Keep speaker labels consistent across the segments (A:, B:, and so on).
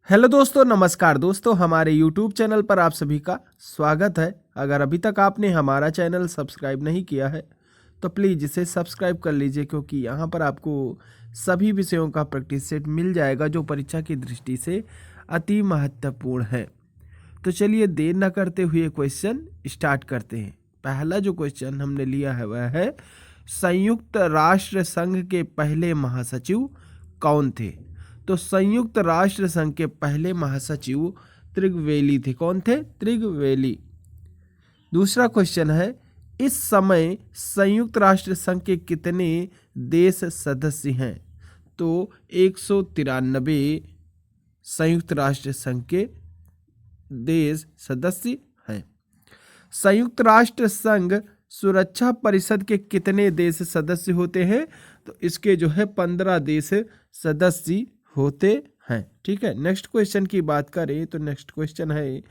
A: Hello दोस्तों, नमस्कार दोस्तों। हमारे YouTube चैनल पर आप सभी का स्वागत है। अगर अभी तक आपने हमारा चैनल सब्सक्राइब नहीं किया है तो प्लीज़ इसे सब्सक्राइब कर लीजिए, क्योंकि यहाँ पर आपको सभी विषयों का प्रैक्टिस सेट मिल जाएगा जो परीक्षा की दृष्टि से अति महत्वपूर्ण है। तो चलिए देर न करते हुए क्वेश्चन स्टार्ट करते हैं। पहला जो क्वेश्चन हमने लिया है वह है, संयुक्त राष्ट्र संघ के पहले महासचिव कौन थे? तो संयुक्त राष्ट्र संघ के पहले महासचिव त्रिगवेली थे। कौन थे? त्रिगवेली। दूसरा क्वेश्चन है, इस समय संयुक्त राष्ट्र संघ के कितने देश सदस्य हैं? तो 193 संयुक्त राष्ट्र संघ के देश सदस्य हैं। संयुक्त राष्ट्र संघ सुरक्षा परिषद के कितने देश सदस्य होते हैं? तो इसके जो है 15 देश सदस्य होते हैं। ठीक है, नेक्स्ट क्वेश्चन की बात करें तो नेक्स्ट क्वेश्चन है,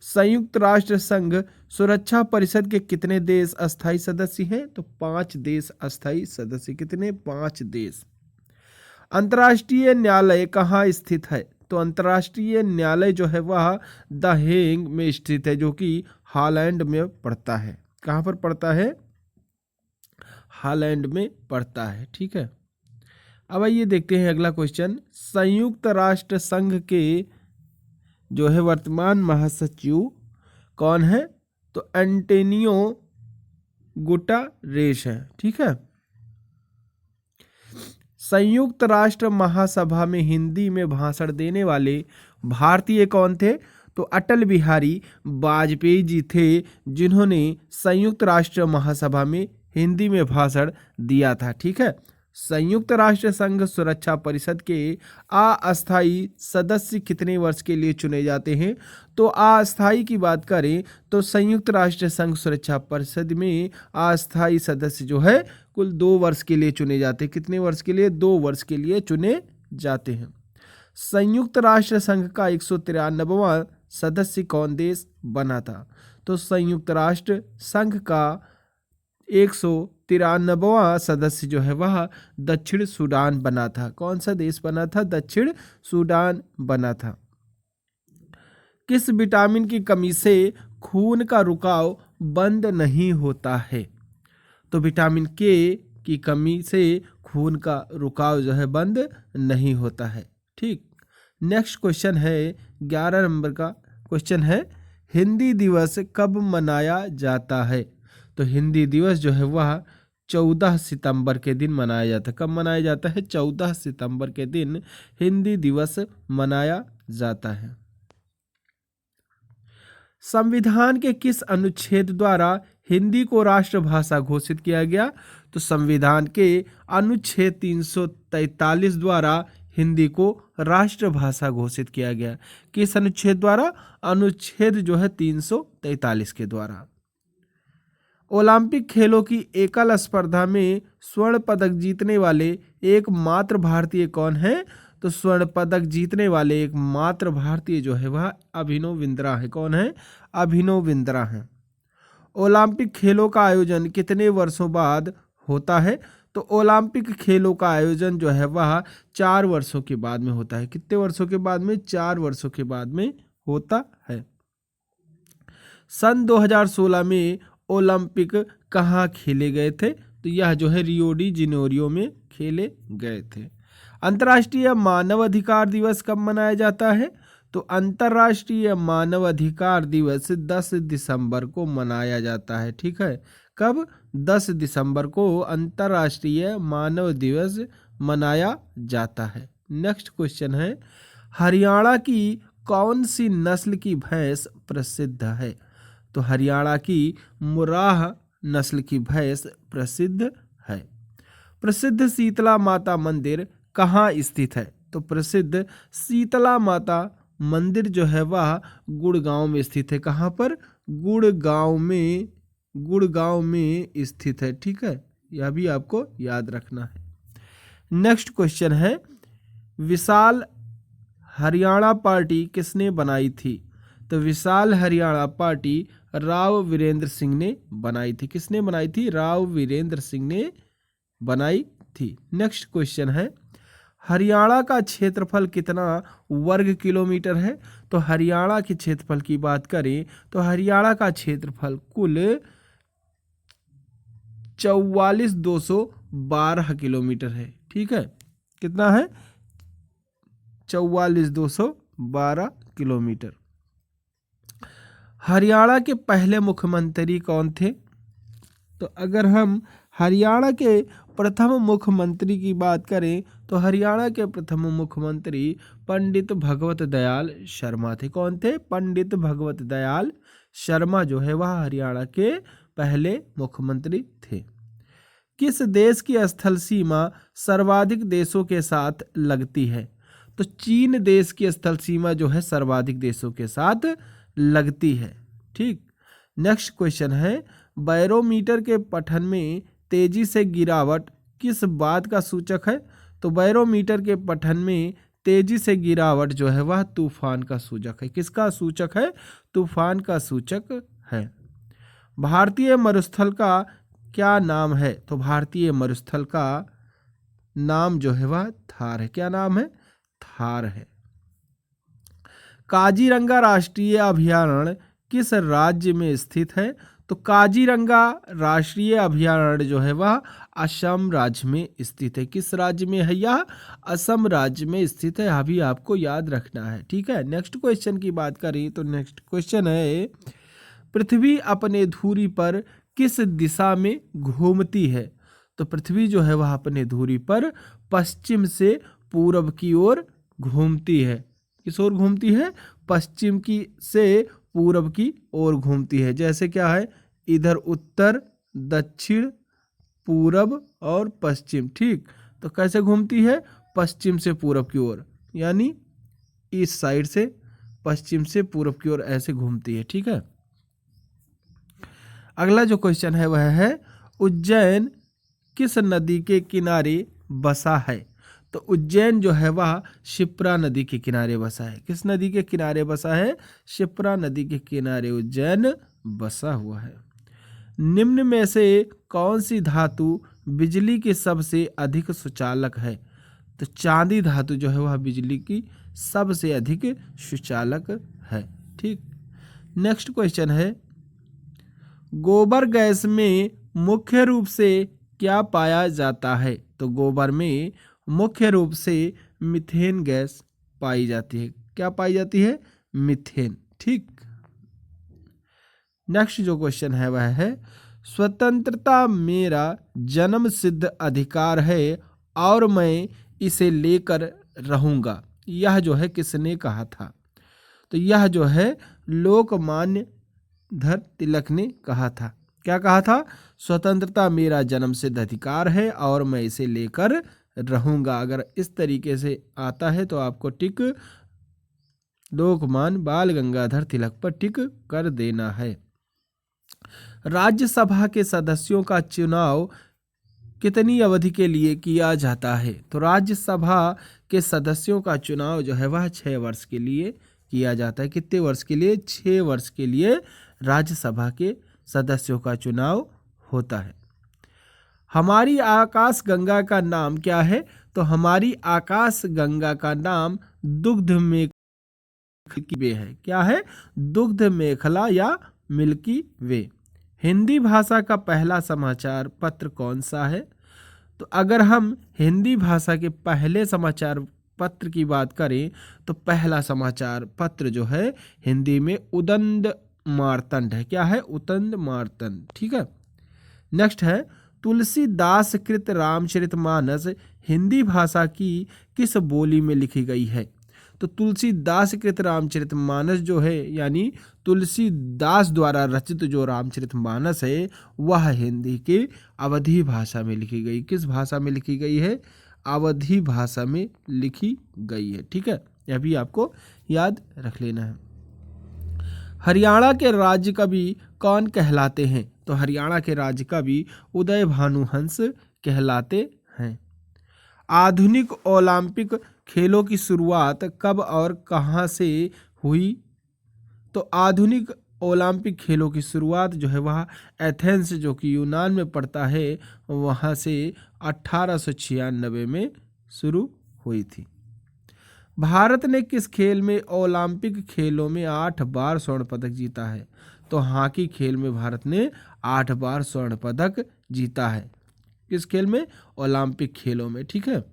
A: संयुक्त राष्ट्र संघ सुरक्षा परिषद के कितने देश अस्थायी सदस्य हैं? तो 5 देश अस्थायी सदस्य। कितने? 5 देश। अंतर्राष्ट्रीय न्यायालय कहाँ स्थित है? तो अंतर्राष्ट्रीय न्यायालय जो है वह द हेग में स्थित है, जो कि हॉलैंड में पड़ता है। कहाँ पर पड़ता है? हॉलैंड में पड़ता है। ठीक है, अब आइए देखते हैं अगला क्वेश्चन। संयुक्त राष्ट्र संघ के जो है वर्तमान महासचिव कौन है? तो एंटोनियो गुटेरेस है। ठीक है, संयुक्त राष्ट्र महासभा में हिंदी में भाषण देने वाले भारतीय कौन थे? तो अटल बिहारी वाजपेयी जी थे, जिन्होंने संयुक्त राष्ट्र महासभा में हिंदी में भाषण दिया था। ठीक है, संयुक्त राष्ट्र संघ सुरक्षा परिषद के अस्थायी सदस्य कितने वर्ष के लिए चुने जाते हैं? तो अस्थायी की बात करें तो संयुक्त राष्ट्र संघ सुरक्षा परिषद में अस्थायी सदस्य जो है कुल 2 वर्ष के लिए चुने जाते हैं। कितने वर्ष के लिए? 2 वर्ष के लिए चुने जाते हैं। संयुक्त राष्ट्र संघ का 193वां सदस्य कौन देश बना था? तो संयुक्त राष्ट्र संघ का 193वां सदस्य जो है वह दक्षिण सूडान बना था। कौन सा देश बना था? दक्षिण सूडान बना था। किस विटामिन की कमी से खून का रुकाव बंद नहीं होता है? तो विटामिन के की कमी से खून का रुकाव जो है बंद नहीं होता है। ठीक, नेक्स्ट क्वेश्चन है 11 नंबर का क्वेश्चन है, हिंदी दिवस कब मनाया जाता है? तो हिंदी दिवस जो है वह 14 सितंबर के दिन मनाया जाता है। कब मनाया जाता है? 14 सितंबर के दिन हिंदी दिवस मनाया जाता है। संविधान के किस अनुच्छेद द्वारा हिंदी को राष्ट्रभाषा घोषित किया गया? तो संविधान के अनुच्छेद 343 द्वारा हिंदी को राष्ट्रभाषा घोषित किया गया। किस अनुच्छेद द्वारा? अनुच्छेद जो है 343 के द्वारा। ओलंपिक खेलों की एकल स्पर्धा में स्वर्ण पदक जीतने वाले एकमात्र भारतीय कौन है? तो स्वर्ण पदक जीतने वाले एकमात्र भारतीय जो है वह अभिनव बिंद्रा है। कौन है? अभिनव बिंद्रा है। ओलंपिक खेलों का आयोजन कितने वर्षों बाद होता है? तो ओलंपिक खेलों का आयोजन जो है वह 4 वर्षों के बाद में होता है। कितने वर्षों के बाद में? 4 वर्षों के बाद में होता है। सन 2016 में ओलंपिक कहाँ खेले गए थे? तो यह जो है रियो डी जेनेरियो में खेले गए थे। अंतर्राष्ट्रीय मानवाधिकार दिवस कब मनाया जाता है? तो अंतर्राष्ट्रीय मानवाधिकार दिवस 10 दिसंबर को मनाया जाता है। ठीक है, कब? 10 दिसंबर को अंतर्राष्ट्रीय मानव दिवस मनाया जाता है। नेक्स्ट क्वेश्चन है, हरियाणा की कौन सी नस्ल की भैंस प्रसिद्ध है? तो हरियाणा की मुर्राह नस्ल की भैंस प्रसिद्ध है। प्रसिद्ध शीतला माता मंदिर कहाँ स्थित है? तो प्रसिद्ध शीतला माता मंदिर जो है वह गुड़गांव में स्थित है। कहाँ पर? गुड़गांव में स्थित है। ठीक है, यह भी आपको याद रखना है। नेक्स्ट क्वेश्चन है, विशाल हरियाणा पार्टी किसने बनाई थी? तो विशाल हरियाणा पार्टी राव वीरेंद्र सिंह ने बनाई थी। किसने बनाई थी? राव वीरेंद्र सिंह ने बनाई थी। नेक्स्ट क्वेश्चन है, हरियाणा का क्षेत्रफल कितना वर्ग किलोमीटर है? तो हरियाणा के क्षेत्रफल की बात करें तो हरियाणा का क्षेत्रफल कुल 44,212 किलोमीटर है। ठीक है, कितना है? 44,212 किलोमीटर। हरियाणा के पहले मुख्यमंत्री कौन थे? तो अगर हम हरियाणा के प्रथम मुख्यमंत्री की बात करें तो हरियाणा के प्रथम मुख्यमंत्री पंडित भगवत दयाल शर्मा थे। कौन थे? पंडित भगवत दयाल शर्मा जो है वह हरियाणा के पहले मुख्यमंत्री थे। किस देश की स्थल सीमा सर्वाधिक देशों के साथ लगती है? तो चीन देश की स्थल सीमा जो है सर्वाधिक देशों के साथ लगती है। ठीक, नेक्स्ट क्वेश्चन है, बैरोमीटर के पठन में तेजी से गिरावट किस बात का सूचक है? तो बैरोमीटर के पठन में तेजी से गिरावट जो है वह तूफान का सूचक है। किसका सूचक है? तूफान का सूचक है। भारतीय मरुस्थल का क्या नाम है? तो भारतीय मरुस्थल का नाम जो है वह थार है। क्या नाम है? थार है। काजीरंगा राष्ट्रीय अभयारण्य किस राज्य में स्थित है? तो काजीरंगा राष्ट्रीय अभयारण्य जो है वह असम राज्य में स्थित है। किस राज्य में है यह? असम राज्य में स्थित है। अभी आपको याद रखना है। ठीक है, नेक्स्ट क्वेश्चन की बात करें तो नेक्स्ट क्वेश्चन है, पृथ्वी अपने धुरी पर किस दिशा में घूमती है? तो पृथ्वी जो है वह अपने धुरी पर पश्चिम से पूर्व की ओर घूमती है। किस ओर घूमती है? पश्चिम की से पूर्व की ओर घूमती है। जैसे क्या है? इधर उत्तर, दक्षिण, पूर्व और पश्चिम। ठीक, तो कैसे घूमती है? पश्चिम से पूर्व की ओर, यानी इस साइड से पश्चिम से पूर्व की ओर ऐसे घूमती है। ठीक है, अगला जो क्वेश्चन है वह है, उज्जैन किस नदी के किनारे बसा है? तो उज्जैन जो है वह शिप्रा नदी के किनारे बसा है। किस नदी के किनारे बसा है? शिप्रा नदी के किनारे उज्जैन बसा हुआ है। निम्न में से कौन सी धातु बिजली की सबसे अधिक सुचालक है? तो चांदी धातु जो है वह बिजली की सबसे अधिक सुचालक है। ठीक, नेक्स्ट क्वेश्चन है, गोबर गैस में मुख्य रूप से क्या पाया जाता है? तो गोबर में मुख्य रूप से मीथेन गैस पाई जाती है। क्या पाई जाती है? मीथेन। ठीक, नेक्स्ट जो क्वेश्चन है वह है, स्वतंत्रता मेरा जन्म सिद्ध अधिकार है और मैं इसे लेकर रहूंगा, यह जो है किसने कहा था? तो यह जो है लोकमान्य धर तिलक ने कहा था। क्या कहा था? स्वतंत्रता मेरा जन्म सिद्ध अधिकार है और मैं इसे लेकर रहूंगा। अगर इस तरीके से आता है तो आपको टिक लोकमान्य बाल गंगाधर तिलक पर टिक कर देना है। राज्यसभा के सदस्यों का चुनाव कितनी अवधि के लिए किया जाता है? तो राज्यसभा के सदस्यों का चुनाव जो है वह 6 वर्ष के लिए किया जाता है। कितने वर्ष के लिए? 6 वर्ष के लिए राज्यसभा के सदस्यों का चुनाव होता है। हमारी आकाश गंगा का नाम क्या है? तो हमारी आकाश गंगा का नाम दुग्ध मिल्की वे है। क्या है? दुग्ध मेखला या मिल्की वे। हिंदी भाषा का पहला समाचार पत्र कौन सा है? तो अगर हम हिंदी भाषा के पहले समाचार पत्र की बात करें तो पहला समाचार पत्र जो है हिंदी में उदंड मार्तंड है। क्या है? उदंड मार्तंड। ठीक है, नेक्स्ट है, तुलसीदास कृत रामचरितमानस हिंदी भाषा की किस बोली में लिखी गई है? तो तुलसीदास कृत रामचरितमानस जो है यानी तुलसीदास द्वारा रचित जो रामचरितमानस है वह हिंदी के अवधी भाषा में लिखी गई। किस भाषा में लिखी गई है? अवधी भाषा में लिखी गई है। ठीक है, यह भी आपको याद रख लेना है। हरियाणा के राज्य कवि कौन कहलाते हैं? तो हरियाणा के राज्य कवि उदय भानुहंस कहलाते हैं। आधुनिक ओलंपिक खेलों की शुरुआत कब और कहां से हुई? तो आधुनिक ओलंपिक खेलों की शुरुआत जो है वह एथेंस जो कि यूनान में पड़ता है वहां से 1896 में शुरू हुई थी। भारत ने किस खेल में ओलंपिक खेलों में 8 बार स्वर्ण पदक जीता है? तो हॉकी खेल में भारत ने 8 बार स्वर्ण पदक जीता है। किस खेल में? ओलंपिक खेलों में। ठीक है।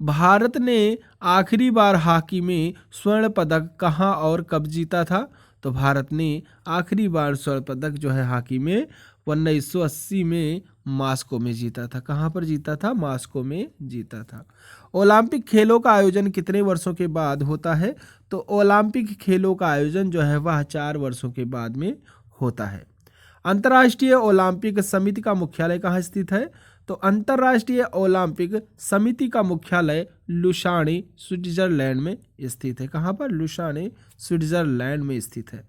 A: भारत ने आखिरी बार हॉकी में स्वर्ण पदक कहाँ और कब जीता था? तो भारत ने आखिरी बार स्वर्ण पदक जो है हॉकी में 1980 में मॉस्को में जीता था। कहाँ पर जीता था? मॉस्को में जीता था। ओलंपिक खेलों का आयोजन कितने वर्षों के बाद होता है? तो ओलंपिक खेलों का आयोजन जो है वह 4 वर्षों के बाद में होता है। अंतर्राष्ट्रीय ओलंपिक समिति का मुख्यालय कहाँ स्थित है? तो अंतर्राष्ट्रीय ओलंपिक समिति का मुख्यालय लुसाने स्विट्जरलैंड में स्थित है। कहाँ पर? लुसाने स्विट्जरलैंड में स्थित है।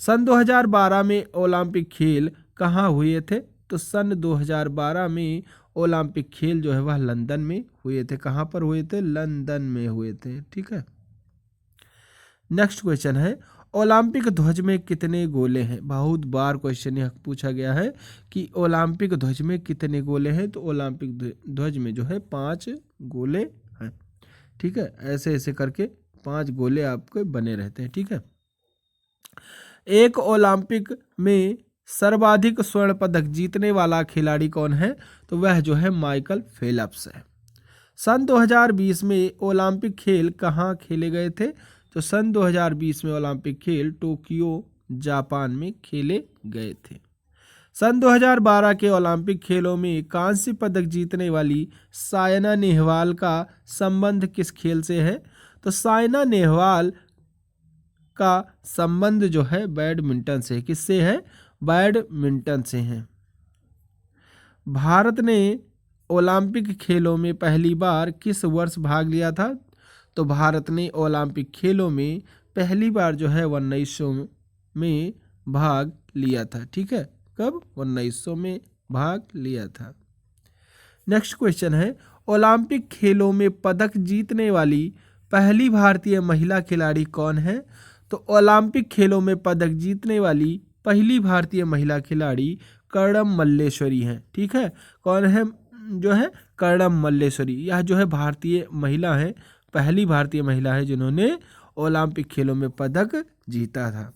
A: सन 2012 में ओलंपिक खेल कहाँ हुए थे? तो सन 2012 में ओलंपिक खेल जो है वह लंदन में हुए थे। कहाँ पर हुए थे? लंदन में हुए थे। ठीक है। नेक्स्ट क्वेश्चन है, ओलंपिक ध्वज में कितने गोले हैं? बहुत बार क्वेश्चन यह पूछा गया है कि ओलंपिक ध्वज में कितने गोले हैं। तो ओलंपिक ध्वज में जो है 5 गोले हैं। ठीक है। ऐसे ऐसे करके 5 गोले आपके बने रहते हैं। ठीक है। एक ओलंपिक में सर्वाधिक स्वर्ण पदक जीतने वाला खिलाड़ी कौन है? तो वह जो है माइकल फेल्प्स है। सन 2020 में ओलंपिक खेल कहाँ खेले गए थे? तो सन 2020 में ओलंपिक खेल टोक्यो जापान में खेले गए थे। सन 2012 के ओलंपिक खेलों में कांस्य पदक जीतने वाली सायना नेहवाल का संबंध किस खेल से है? तो सायना नेहवाल का संबंध जो है बैडमिंटन से। किससे है? बैडमिंटन से है। भारत ने ओलंपिक खेलों में पहली बार किस वर्ष भाग लिया था? तो भारत ने ओलंपिक खेलों में पहली बार जो है 1900 में भाग लिया था। ठीक है। कब? 1900 में भाग लिया था। नेक्स्ट क्वेश्चन है, ओलंपिक खेलों में पदक जीतने वाली पहली भारतीय महिला खिलाड़ी कौन है? तो ओलंपिक खेलों में पदक जीतने वाली पहली भारतीय महिला खिलाड़ी कर्णम मल्लेश्वरी हैं। ठीक है। कौन है? जो है कर्णम मल्लेश्वरी। यह जो है भारतीय महिला है, पहली भारतीय महिला है जिन्होंने ओलंपिक खेलों में पदक जीता था।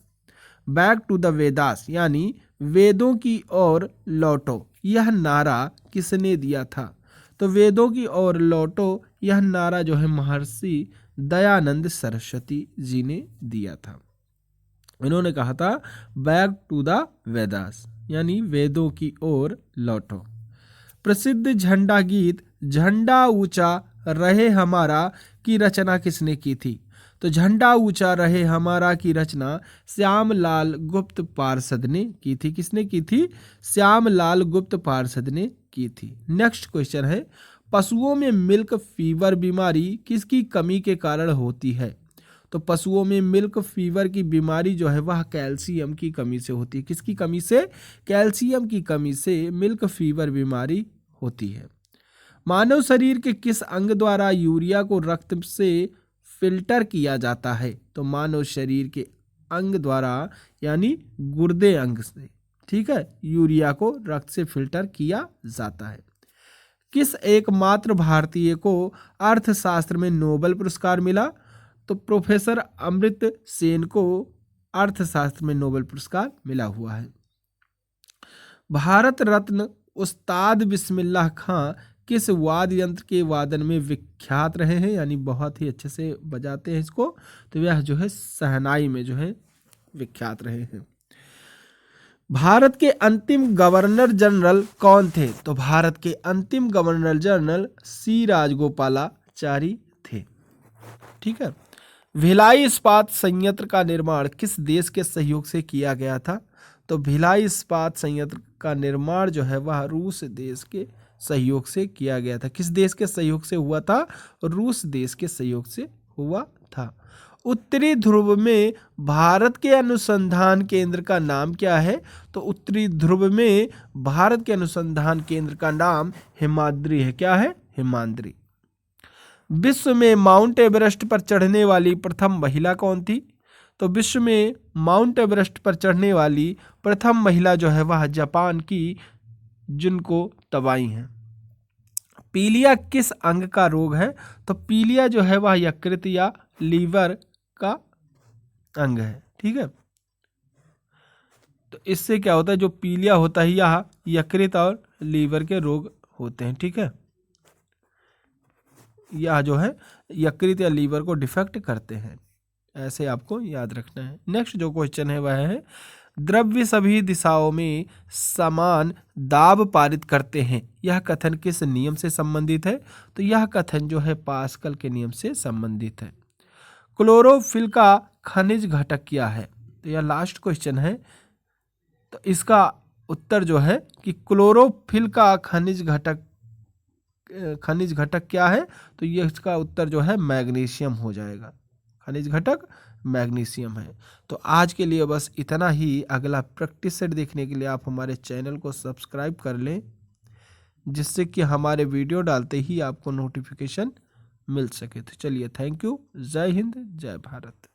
A: बैक टू द वेदास यानी वेदों की ओर लौटो, यह नारा किसने दिया था? तो वेदों की ओर लौटो यह नारा जो है महर्षि दयानंद सरस्वती जी ने दिया था। इन्होंने कहा था बैक टू द वेदास यानी वेदों की ओर लौटो। प्रसिद्ध झंडा गीत झंडा ऊंचा रहे हमारा की रचना किसने की थी? तो झंडा ऊंचा रहे हमारा की रचना श्यामलाल गुप्त पार्षद ने की थी। किसने की थी? श्यामलाल गुप्त पार्षद ने की थी। नेक्स्ट क्वेश्चन है, पशुओं में मिल्क फीवर बीमारी किसकी कमी के कारण होती है? तो पशुओं में मिल्क फीवर की बीमारी जो है वह कैल्शियम की कमी से होती है। किसकी कमी से? कैल्शियम की कमी से मिल्क फीवर बीमारी होती है। मानव शरीर के किस अंग द्वारा यूरिया को रक्त से फिल्टर किया जाता है? तो मानव शरीर के अंग द्वारा यानी गुर्दे अंग से, ठीक है, यूरिया को रक्त से फिल्टर किया जाता है। किस एकमात्र भारतीय को अर्थशास्त्र में नोबेल पुरस्कार मिला? तो प्रोफेसर अमृत सेन को अर्थशास्त्र में नोबेल पुरस्कार मिला हुआ है। भारत रत्न उस्ताद बिस्मिल्लाह खां किस वाद्य यंत्र के वादन में विख्यात रहे हैं, यानी बहुत ही अच्छे से बजाते हैं इसको? तो यह जो है शहनाई में जो है विख्यात रहे हैं। भारत के अंतिम गवर्नर जनरल कौन थे? तो भारत के अंतिम गवर्नर जनरल सी राजगोपालाचारी थे। ठीक है। भिलाई इस्पात संयंत्र का निर्माण किस देश के सहयोग से किया गया था? तो भिलाई इस्पात संयंत्र का निर्माण जो है वह रूस देश के सहयोग से किया गया था। किस देश के सहयोग से हुआ था? रूस देश के सहयोग से हुआ था। उत्तरी ध्रुव में भारत के अनुसंधान केंद्र का नाम क्या है? तो उत्तरी ध्रुव में भारत के अनुसंधान केंद्र का नाम हिमाद्री है। क्या है? हिमाद्री। विश्व में माउंट एवरेस्ट पर चढ़ने वाली प्रथम महिला कौन थी? तो विश्व में माउंट एवरेस्ट पर चढ़ने वाली प्रथम महिला जो है वह जापान की जुनको तबाई हैं। पीलिया किस अंग का रोग है? तो पीलिया जो है वह यकृत या लीवर का अंग है। ठीक है, तो इससे क्या होता है, जो पीलिया होता है यह यकृत और लीवर के रोग होते हैं। ठीक है, यह जो है यकृत या लीवर को डिफेक्ट करते हैं, ऐसे आपको याद रखना है। नेक्स्ट जो क्वेश्चन है वह है, द्रव्य सभी दिशाओं में समान दाब पारित करते हैं, यह कथन किस नियम से संबंधित है? तो यह कथन जो है पास्कल के नियम से संबंधित है। क्लोरोफिल का खनिज घटक क्या है? तो यह लास्ट क्वेश्चन है, तो इसका उत्तर जो है कि क्लोरोफिल का खनिज घटक क्या है? तो ये इसका उत्तर जो है मैग्नीशियम हो जाएगा। खनिज घटक मैग्नीशियम है। तो आज के लिए बस इतना ही। अगला प्रैक्टिस सेट देखने के लिए आप हमारे चैनल को सब्सक्राइब कर लें, जिससे कि हमारे वीडियो डालते ही आपको नोटिफिकेशन मिल सके। तो चलिए, थैंक यू। जय हिंद, जय भारत।